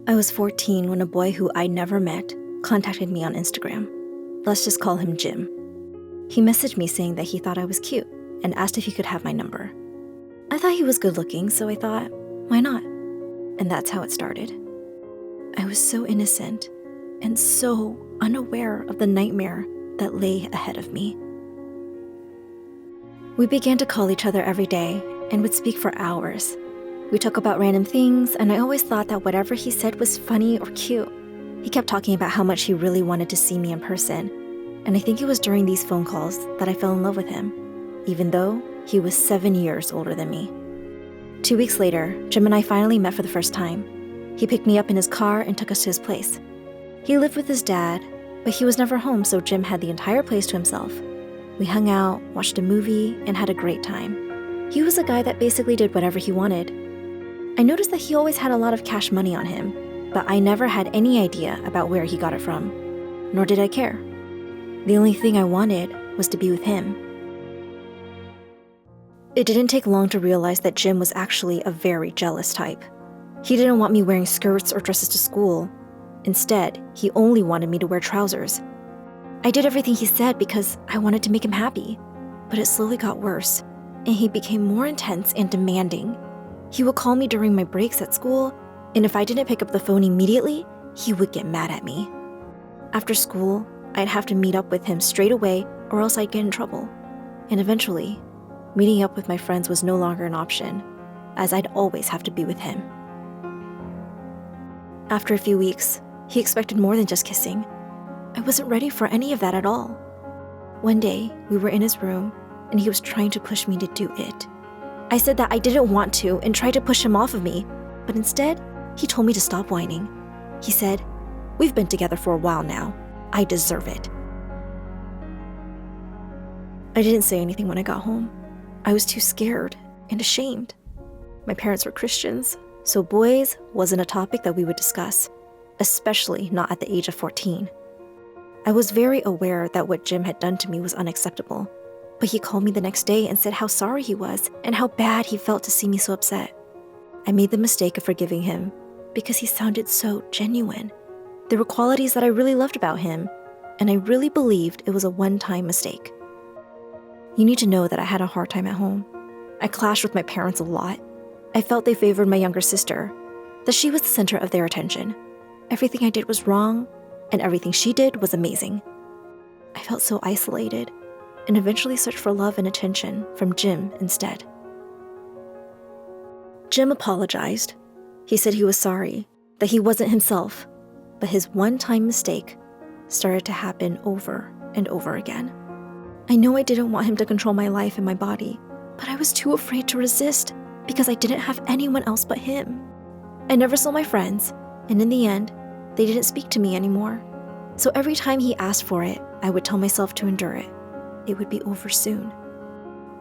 I was 14 when a boy who I'd never met contacted me on Instagram. Let's just call him Jim. He messaged me saying that he thought I was cute and asked if he could have my number. I thought he was good looking, so I thought, why not? And that's how it started. I was so innocent and so unaware of the nightmare that lay ahead of me. We began to call each other every day and would speak for hours. We talk about random things, and I always thought that whatever he said was funny or cute. He kept talking about how much he really wanted to see me in person, and I think it was during these phone calls that I fell in love with him, even though he was 7 years older than me. 2 weeks later, Jim and I finally met for the first time. He picked me up in his car and took us to his place. He lived with his dad, but he was never home, so Jim had the entire place to himself. We hung out, watched a movie, and had a great time. He was a guy that basically did whatever he wanted. I noticed that he always had a lot of cash money on him, but I never had any idea about where he got it from, nor did I care. The only thing I wanted was to be with him. It didn't take long to realize that Jim was actually a very jealous type. He didn't want me wearing skirts or dresses to school. Instead, he only wanted me to wear trousers. I did everything he said because I wanted to make him happy, but it slowly got worse, and he became more intense and demanding. He would call me during my breaks at school, and if I didn't pick up the phone immediately, he would get mad at me. After school, I'd have to meet up with him straight away or else I'd get in trouble. And eventually, meeting up with my friends was no longer an option, as I'd always have to be with him. After a few weeks, he expected more than just kissing. I wasn't ready for any of that at all. One day, we were in his room, and he was trying to push me to do it. I said that I didn't want to and tried to push him off of me, but instead, he told me to stop whining. He said, "We've been together for a while now. I deserve it." I didn't say anything when I got home. I was too scared and ashamed. My parents were Christians, so boys wasn't a topic that we would discuss, especially not at the age of 14. I was very aware that what Jim had done to me was unacceptable, but he called me the next day and said how sorry he was and how bad he felt to see me so upset. I made the mistake of forgiving him because he sounded so genuine. There were qualities that I really loved about him, and I really believed it was a one-time mistake. You need to know that I had a hard time at home. I clashed with my parents a lot. I felt they favored my younger sister, that she was the center of their attention. Everything I did was wrong, and everything she did was amazing. I felt so isolated, and eventually searched for love and attention from Jim instead. Jim apologized. He said he was sorry, that he wasn't himself, but his one-time mistake started to happen over and over again. I know I didn't want him to control my life and my body, but I was too afraid to resist because I didn't have anyone else but him. I never saw my friends, and in the end, they didn't speak to me anymore. So every time he asked for it, I would tell myself to endure it. It would be over soon.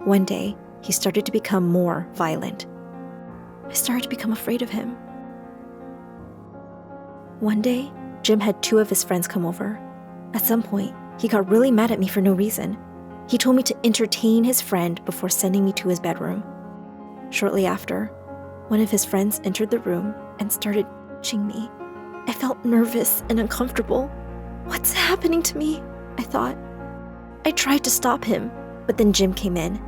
One day, he started to become more violent. I started to become afraid of him. One day, Jim had 2 of his friends come over. At some point, he got really mad at me for no reason. He told me to entertain his friend before sending me to his bedroom. Shortly after, one of his friends entered the room and started touching me. I felt nervous and uncomfortable. What's happening to me? I thought. I tried to stop him, but then Jim came in.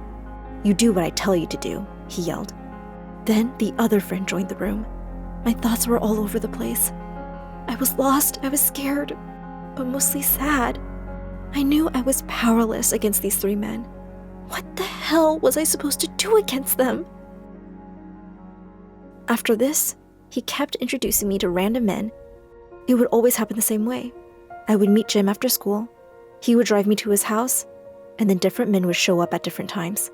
"You do what I tell you to do," he yelled. Then the other friend joined the room. My thoughts were all over the place. I was lost, I was scared, but mostly sad. I knew I was powerless against these 3 men. What the hell was I supposed to do against them? After this, he kept introducing me to random men. It would always happen the same way. I would meet Jim after school. He would drive me to his house, and then different men would show up at different times.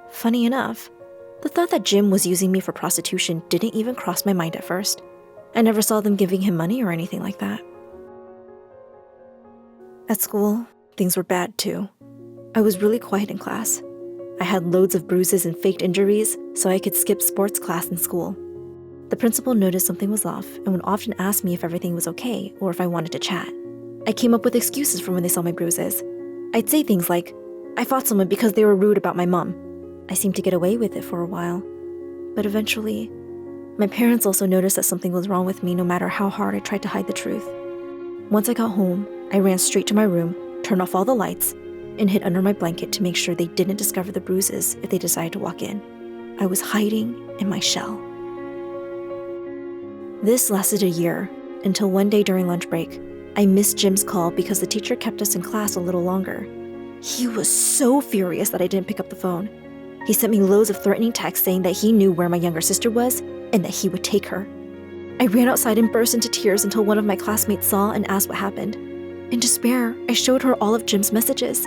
Funny enough, the thought that Jim was using me for prostitution didn't even cross my mind at first. I never saw them giving him money or anything like that. At school, things were bad too. I was really quiet in class. I had loads of bruises and faked injuries, so I could skip sports class in school. The principal noticed something was off and would often ask me if everything was okay or if I wanted to chat. I came up with excuses for when they saw my bruises. I'd say things like, "I fought someone because they were rude about my mom." I seemed to get away with it for a while, but eventually, My parents also noticed that something was wrong with me no matter how hard I tried to hide the truth. Once I got home, I ran straight to my room, turned off all the lights, and hid under my blanket to make sure they didn't discover the bruises if they decided to walk in. I was hiding in my shell. This lasted a year, until one day during lunch break, I missed Jim's call because the teacher kept us in class a little longer. He was so furious that I didn't pick up the phone. He sent me loads of threatening texts saying that he knew where my younger sister was and that he would take her. I ran outside and burst into tears until one of my classmates saw and asked what happened. In despair, I showed her all of Jim's messages,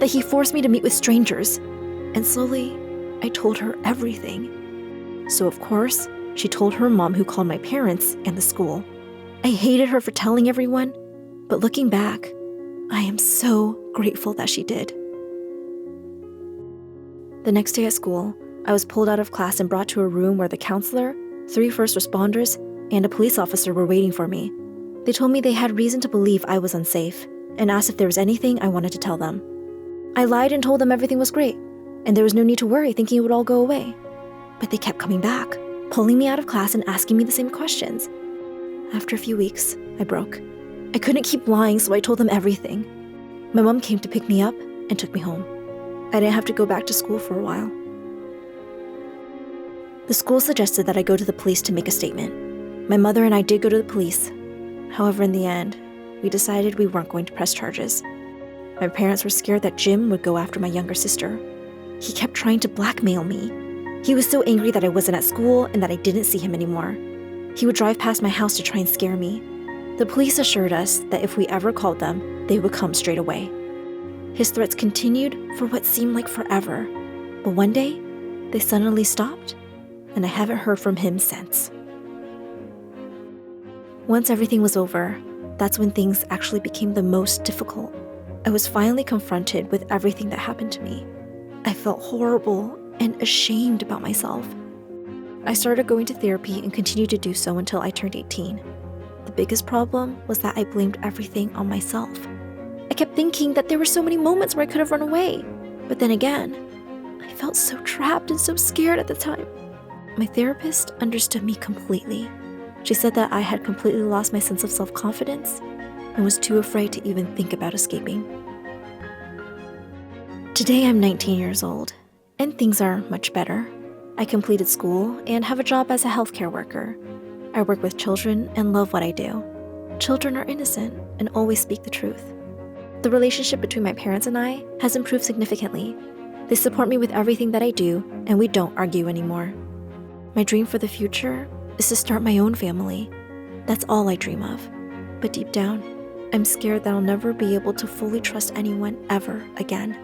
that he forced me to meet with strangers, and slowly, I told her everything. So of course, she told her mom, who called my parents and the school. I hated her for telling everyone, but looking back, I am so grateful that she did. The next day at school, I was pulled out of class and brought to a room where the counselor, 3 first responders, and a police officer were waiting for me. They told me they had reason to believe I was unsafe and asked if there was anything I wanted to tell them. I lied and told them everything was great, and there was no need to worry, thinking it would all go away. But they kept coming back, pulling me out of class and asking me the same questions. After a few weeks, I broke. I couldn't keep lying, so I told them everything. My mom came to pick me up and took me home. I didn't have to go back to school for a while. The school suggested that I go to the police to make a statement. My mother and I did go to the police. However, in the end, we decided we weren't going to press charges. My parents were scared that Jim would go after my younger sister. He kept trying to blackmail me. He was so angry that I wasn't at school and that I didn't see him anymore. He would drive past my house to try and scare me. The police assured us that if we ever called them, they would come straight away. His threats continued for what seemed like forever, but one day, they suddenly stopped, and I haven't heard from him since. Once everything was over, that's when things actually became the most difficult. I was finally confronted with everything that happened to me. I felt horrible and ashamed about myself. I started going to therapy and continued to do so until I turned 18. The biggest problem was that I blamed everything on myself. I kept thinking that there were so many moments where I could have run away. But then again, I felt so trapped and so scared at the time. My therapist understood me completely. She said that I had completely lost my sense of self-confidence and was too afraid to even think about escaping. Today I'm 19 years old, and things are much better. I completed school and have a job as a healthcare worker. I work with children and love what I do. Children are innocent and always speak the truth. The relationship between my parents and I has improved significantly. They support me with everything that I do, and we don't argue anymore. My dream for the future is to start my own family. That's all I dream of. But deep down, I'm scared that I'll never be able to fully trust anyone ever again.